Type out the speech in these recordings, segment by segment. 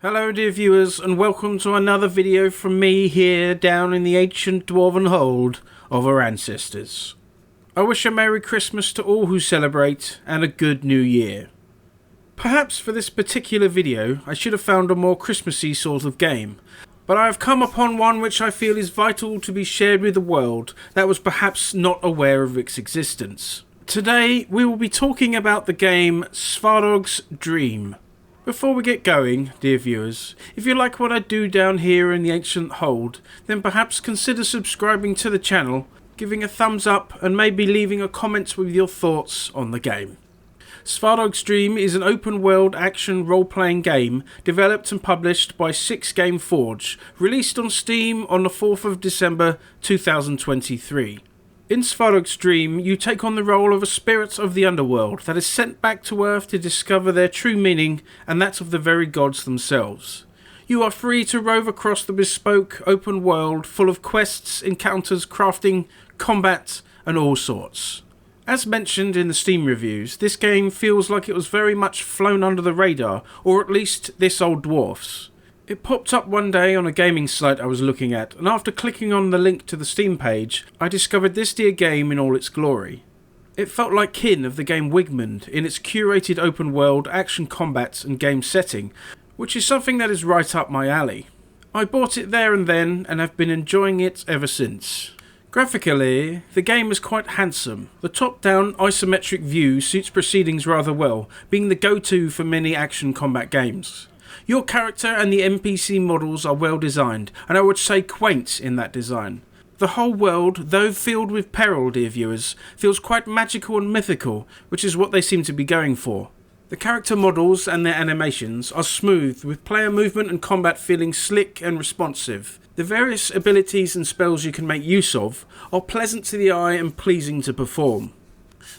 Hello dear viewers, and welcome to another video from me here down in the ancient dwarven hold of our ancestors. I wish a Merry Christmas to all who celebrate and a good New Year. Perhaps for this particular video I should have found a more Christmassy sort of game, but I have come upon one which I feel is vital to be shared with the world that was perhaps not aware of its existence. Today we will be talking about the game Svarog's Dream. Before we get going, dear viewers, if you like what I do down here in the ancient hold, then perhaps consider subscribing to the channel, giving a thumbs up and maybe leaving a comment with your thoughts on the game. Svarog's Dream is an open world action role-playing game developed and published by 6Game Forge, released on Steam on the 4th of December 2023. In Svarog's Dream, you take on the role of a spirit of the underworld that is sent back to Earth to discover their true meaning and that of the very gods themselves. You are free to rove across the bespoke open world full of quests, encounters, crafting, combat and all sorts. As mentioned in the Steam reviews, this game feels like it was very much flown under the radar, or at least this old dwarf's. It popped up one day on a gaming site I was looking at, and after clicking on the link to the Steam page, I discovered this dear game in all its glory. It felt like kin of the game Wigmund in its curated open world, action combat and game setting, which is something that is right up my alley. I bought it there and then, and have been enjoying it ever since. Graphically, the game is quite handsome. The top-down isometric view suits proceedings rather well, being the go-to for many action combat games. Your character and the NPC models are well designed, and I would say quaint in that design. The whole world, though filled with peril, dear viewers, feels quite magical and mythical, which is what they seem to be going for. The character models and their animations are smooth, with player movement and combat feeling slick and responsive. The various abilities and spells you can make use of are pleasant to the eye and pleasing to perform.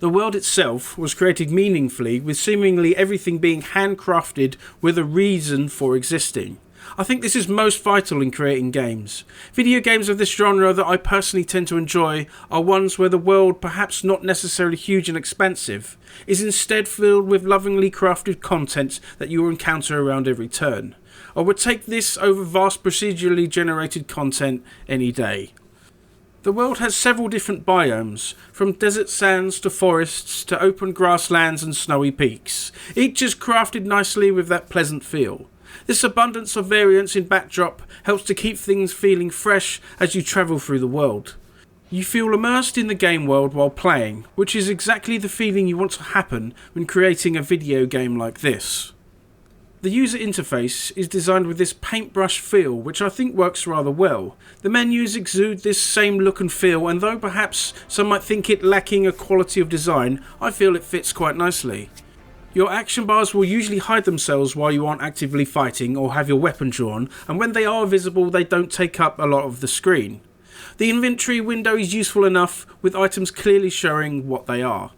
The world itself was created meaningfully, with seemingly everything being handcrafted with a reason for existing. I think this is most vital in creating games. Video games of this genre that I personally tend to enjoy are ones where the world, perhaps not necessarily huge and expansive, is instead filled with lovingly crafted content that you will encounter around every turn. I would take this over vast procedurally generated content any day. The world has several different biomes, from desert sands to forests to open grasslands and snowy peaks. Each is crafted nicely with that pleasant feel. This abundance of variance in backdrop helps to keep things feeling fresh as you travel through the world. You feel immersed in the game world while playing, which is exactly the feeling you want to happen when creating a video game like this. The user interface is designed with this paintbrush feel, which I think works rather well. The menus exude this same look and feel, and though perhaps some might think it lacking a quality of design, I feel it fits quite nicely. Your action bars will usually hide themselves while you aren't actively fighting or have your weapon drawn, and when they are visible they don't take up a lot of the screen. The inventory window is useful enough, with items clearly showing what they are.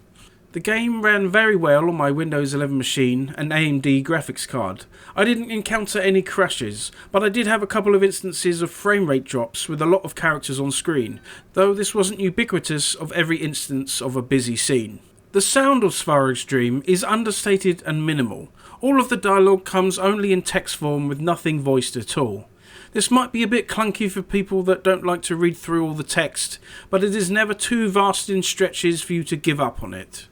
The game ran very well on my Windows 11 machine and AMD graphics card. I didn't encounter any crashes, but I did have a couple of instances of frame rate drops with a lot of characters on screen, though this wasn't ubiquitous of every instance of a busy scene. The sound of Svarog's Dream is understated and minimal. All of the dialogue comes only in text form with nothing voiced at all. This might be a bit clunky for people that don't like to read through all the text, but it is never too vast in stretches for you to give up on it.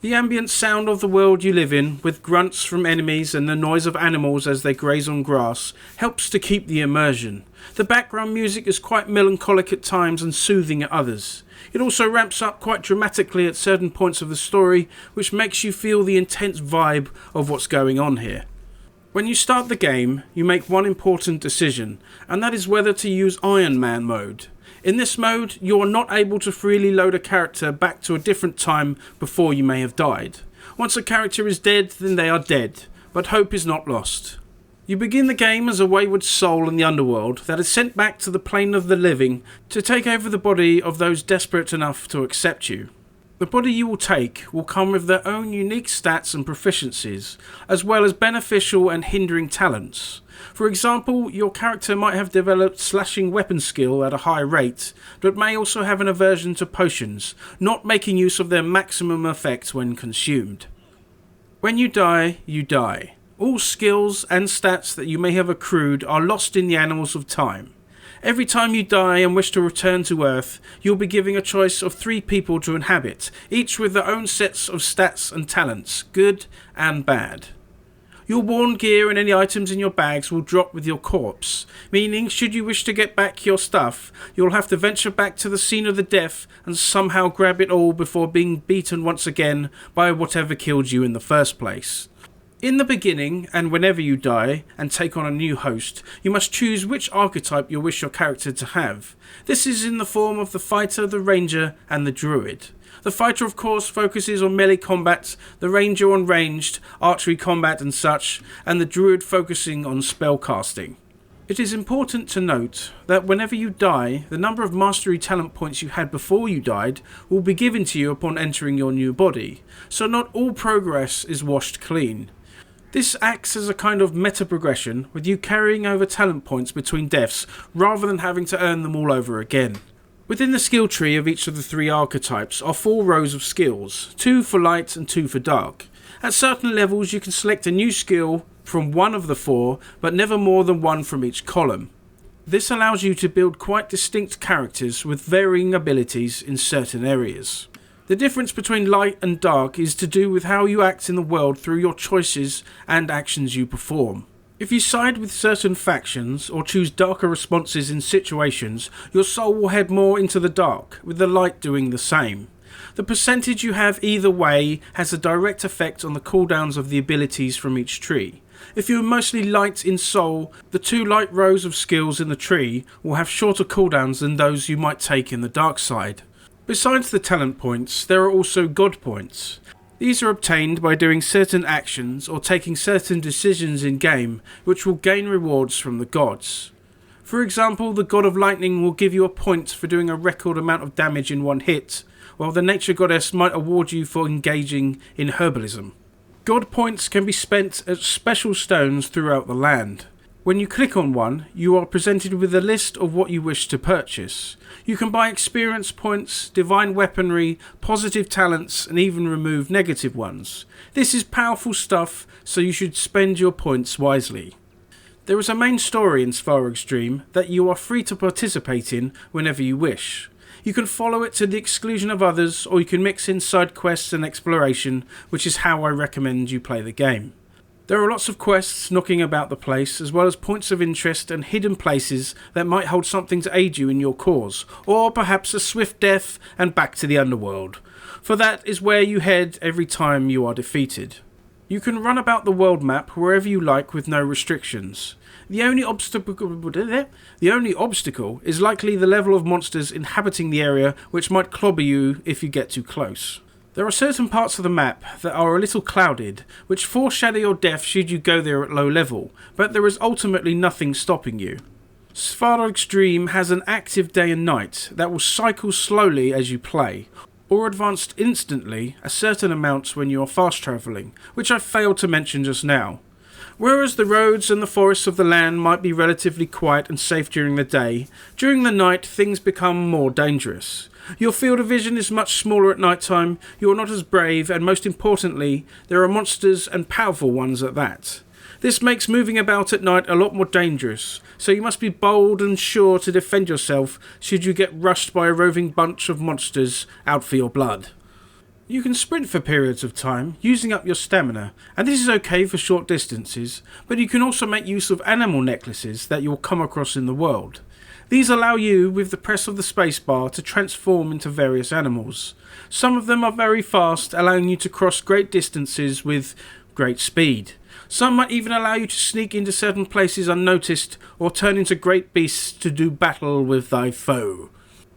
The ambient sound of the world you live in, with grunts from enemies and the noise of animals as they graze on grass, helps to keep the immersion. The background music is quite melancholic at times and soothing at others. It also ramps up quite dramatically at certain points of the story, which makes you feel the intense vibe of what's going on here. When you start the game, you make one important decision, and that is whether to use Iron Man mode. In this mode, you are not able to freely load a character back to a different time before you may have died. Once a character is dead, then they are dead, but hope is not lost. You begin the game as a wayward soul in the underworld that is sent back to the plane of the living to take over the body of those desperate enough to accept you. The body you will take will come with their own unique stats and proficiencies, as well as beneficial and hindering talents. For example, your character might have developed slashing weapon skill at a high rate, but may also have an aversion to potions, not making use of their maximum effect when consumed. When you die, you die. All skills and stats that you may have accrued are lost in the annals of time. Every time you die and wish to return to Earth, you'll be given a choice of 3 people to inhabit, each with their own sets of stats and talents, good and bad. Your worn gear and any items in your bags will drop with your corpse, meaning should you wish to get back your stuff, you'll have to venture back to the scene of the death and somehow grab it all before being beaten once again by whatever killed you in the first place. In the beginning, and whenever you die and take on a new host, you must choose which archetype you wish your character to have. This is in the form of the fighter, the ranger, and the druid. The fighter, of course, focuses on melee combat, the ranger on ranged, archery combat and such, and the druid focusing on spellcasting. It is important to note that whenever you die, the number of mastery talent points you had before you died will be given to you upon entering your new body, so not all progress is washed clean. This acts as a kind of meta progression, with you carrying over talent points between deaths rather than having to earn them all over again. Within the skill tree of each of the 3 archetypes are 4 rows of skills, 2 for light and 2 for dark. At certain levels you can select a new skill from one of the 4, but never more than 1 from each column. This allows you to build quite distinct characters with varying abilities in certain areas. The difference between light and dark is to do with how you act in the world through your choices and actions you perform. If you side with certain factions or choose darker responses in situations, your soul will head more into the dark, with the light doing the same. The percentage you have either way has a direct effect on the cooldowns of the abilities from each tree. If you are mostly light in soul, the 2 light rows of skills in the tree will have shorter cooldowns than those you might take in the dark side. Besides the talent points, there are also God points. These are obtained by doing certain actions or taking certain decisions in game, which will gain rewards from the gods. For example, the God of Lightning will give you a point for doing a record amount of damage in one hit, while the Nature Goddess might award you for engaging in herbalism. God points can be spent at special stones throughout the land. When you click on one, you are presented with a list of what you wish to purchase. You can buy experience points, divine weaponry, positive talents, and even remove negative ones. This is powerful stuff, so you should spend your points wisely. There is a main story in Svarog's Dream that you are free to participate in whenever you wish. You can follow it to the exclusion of others, or you can mix in side quests and exploration, which is how I recommend you play the game. There are lots of quests knocking about the place, as well as points of interest and hidden places that might hold something to aid you in your cause, or perhaps a swift death and back to the underworld, for that is where you head every time you are defeated. You can run about the world map wherever you like with no restrictions. The only obstacle is likely the level of monsters inhabiting the area, which might clobber you if you get too close. There are certain parts of the map that are a little clouded, which foreshadow your death should you go there at low level, but there is ultimately nothing stopping you. Svarog's Dream has an active day and night that will cycle slowly as you play, or advanced instantly a certain amount when you are fast travelling, which I failed to mention just now. Whereas the roads and the forests of the land might be relatively quiet and safe during the day, during the night things become more dangerous. Your field of vision is much smaller at night time, you are not as brave, and most importantly, there are monsters and powerful ones at that. This makes moving about at night a lot more dangerous, so you must be bold and sure to defend yourself should you get rushed by a roving bunch of monsters out for your blood. You can sprint for periods of time, using up your stamina, and this is okay for short distances, but you can also make use of animal necklaces that you'll come across in the world. These allow you, with the press of the spacebar, to transform into various animals. Some of them are very fast, allowing you to cross great distances with great speed. Some might even allow you to sneak into certain places unnoticed, or turn into great beasts to do battle with thy foe.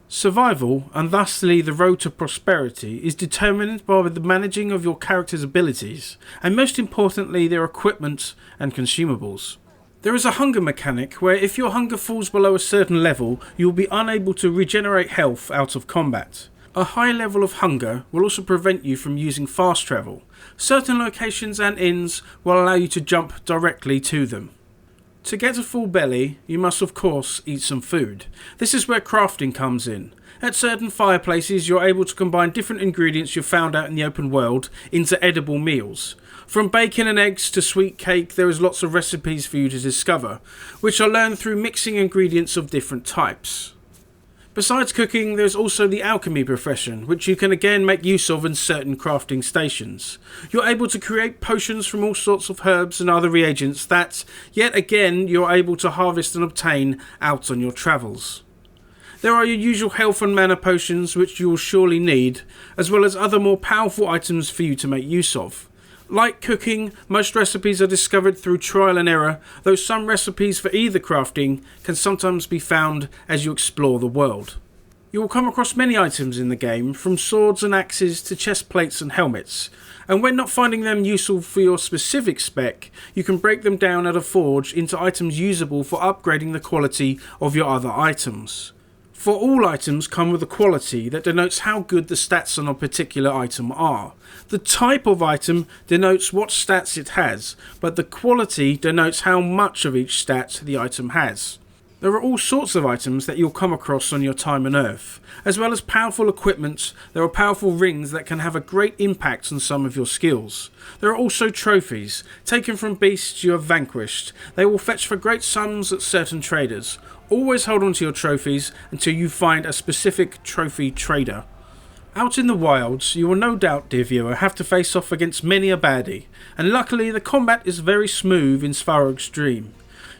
Survival, and thusly the road to prosperity, is determined by the managing of your character's abilities, and most importantly their equipment and consumables. There is a hunger mechanic where if your hunger falls below a certain level, you will be unable to regenerate health out of combat. A high level of hunger will also prevent you from using fast travel. Certain locations and inns will allow you to jump directly to them. To get a full belly, you must of course eat some food. This is where crafting comes in. At certain fireplaces, you're able to combine different ingredients you've found out in the open world into edible meals. From bacon and eggs to sweet cake, there is lots of recipes for you to discover, which are learned through mixing ingredients of different types. Besides cooking, there's also the alchemy profession, which you can again make use of in certain crafting stations. You're able to create potions from all sorts of herbs and other reagents that, yet again, you're able to harvest and obtain out on your travels. There are your usual health and mana potions, which you will surely need, as well as other more powerful items for you to make use of. Like cooking, most recipes are discovered through trial and error, though some recipes for either crafting can sometimes be found as you explore the world. You will come across many items in the game, from swords and axes to chest plates and helmets, and when not finding them useful for your specific spec, you can break them down at a forge into items usable for upgrading the quality of your other items. For all items come with a quality that denotes how good the stats on a particular item are. The type of item denotes what stats it has, but the quality denotes how much of each stat the item has. There are all sorts of items that you'll come across on your time on Earth. As well as powerful equipment, there are powerful rings that can have a great impact on some of your skills. There are also trophies, taken from beasts you have vanquished. They will fetch for great sums at certain traders. Always hold on to your trophies until you find a specific trophy trader. Out in the wilds, you will no doubt, dear viewer, have to face off against many a baddie, and luckily the combat is very smooth in Svarog's Dream.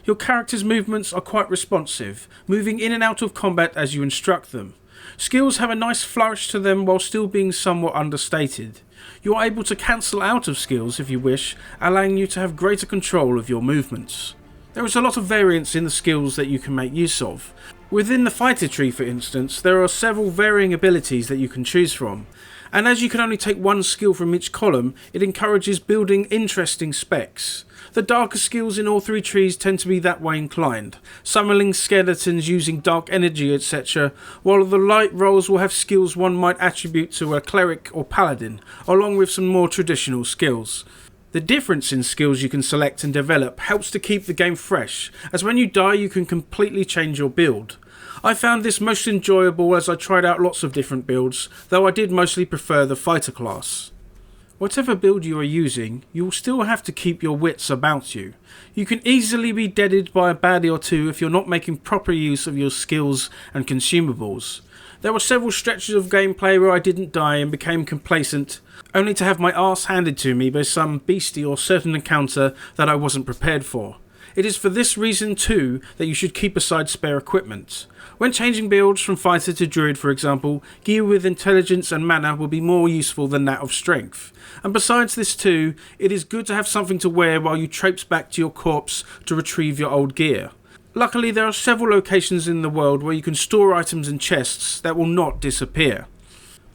Your character's movements are quite responsive, moving in and out of combat as you instruct them. Skills have a nice flourish to them while still being somewhat understated. You are able to cancel out of skills if you wish, allowing you to have greater control of your movements. There is a lot of variance in the skills that you can make use of. Within the fighter tree, for instance, there are several varying abilities that you can choose from, and as you can only take one skill from each column, it encourages building interesting specs. The darker skills in all three trees tend to be that way inclined, summoning skeletons using dark energy, etc., while the light roles will have skills one might attribute to a cleric or paladin, along with some more traditional skills. The difference in skills you can select and develop helps to keep the game fresh, as when you die you can completely change your build. I found this most enjoyable as I tried out lots of different builds, though I did mostly prefer the fighter class. Whatever build you are using, you will still have to keep your wits about you. You can easily be deaded by a baddie or two if you're not making proper use of your skills and consumables. There were several stretches of gameplay where I didn't die and became complacent, only to have my arse handed to me by some beastie or certain encounter that I wasn't prepared for. It is for this reason too that you should keep aside spare equipment. When changing builds from fighter to druid, for example, gear with intelligence and mana will be more useful than that of strength. And besides this too, it is good to have something to wear while you traipse back to your corpse to retrieve your old gear. Luckily, there are several locations in the world where you can store items in chests that will not disappear.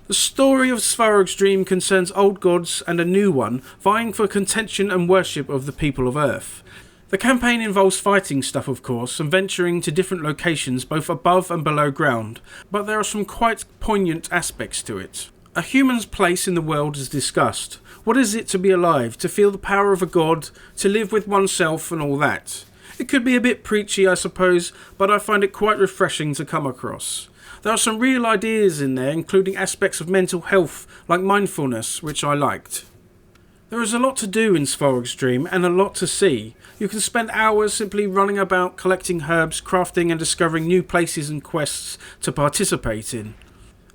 The story of Svarog's Dream concerns old gods and a new one vying for contention and worship of the people of Earth. The campaign involves fighting stuff, of course, and venturing to different locations both above and below ground, but there are some quite poignant aspects to it. A human's place in the world is discussed. What is it to be alive, to feel the power of a god, to live with oneself and all that? It could be a bit preachy, I suppose, but I find it quite refreshing to come across. There are some real ideas in there, including aspects of mental health, like mindfulness, which I liked. There is a lot to do in Svarog's Dream, and a lot to see. You can spend hours simply running about, collecting herbs, crafting and discovering new places and quests to participate in.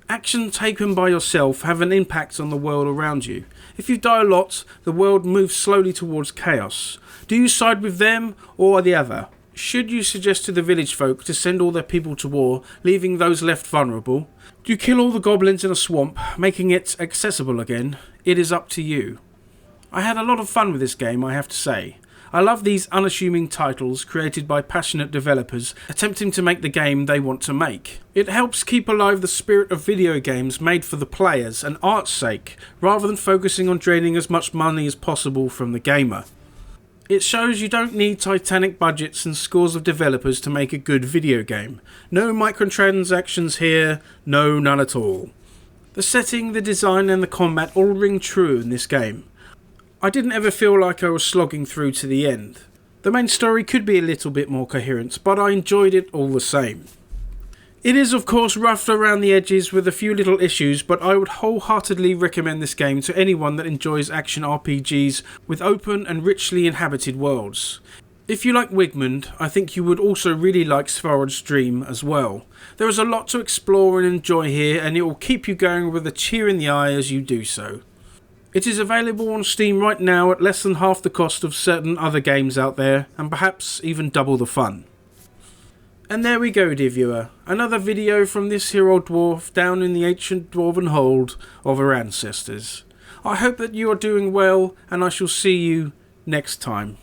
Actions taken by yourself have an impact on the world around you. If you die a lot, the world moves slowly towards chaos. Do you side with them or the other? Should you suggest to the village folk to send all their people to war, leaving those left vulnerable? Do you kill all the goblins in a swamp, making it accessible again? It is up to you. I had a lot of fun with this game, I have to say. I love these unassuming titles created by passionate developers attempting to make the game they want to make. It helps keep alive the spirit of video games made for the players and art's sake, rather than focusing on draining as much money as possible from the gamer. It shows you don't need titanic budgets and scores of developers to make a good video game. No microtransactions here, no, none at all. The setting, the design and the combat all ring true in this game. I didn't ever feel like I was slogging through to the end. The main story could be a little bit more coherent, but I enjoyed it all the same. It is of course rough around the edges with a few little issues, but I would wholeheartedly recommend this game to anyone that enjoys action RPGs with open and richly inhabited worlds. If you like Wigmund, I think you would also really like Svarog's Dream as well. There is a lot to explore and enjoy here, and it will keep you going with a cheer in the eye as you do so. It is available on Steam right now at less than half the cost of certain other games out there, and perhaps even double the fun. And there we go, dear viewer, another video from this here old dwarf down in the ancient dwarven hold of our ancestors. I hope that you are doing well, and I shall see you next time.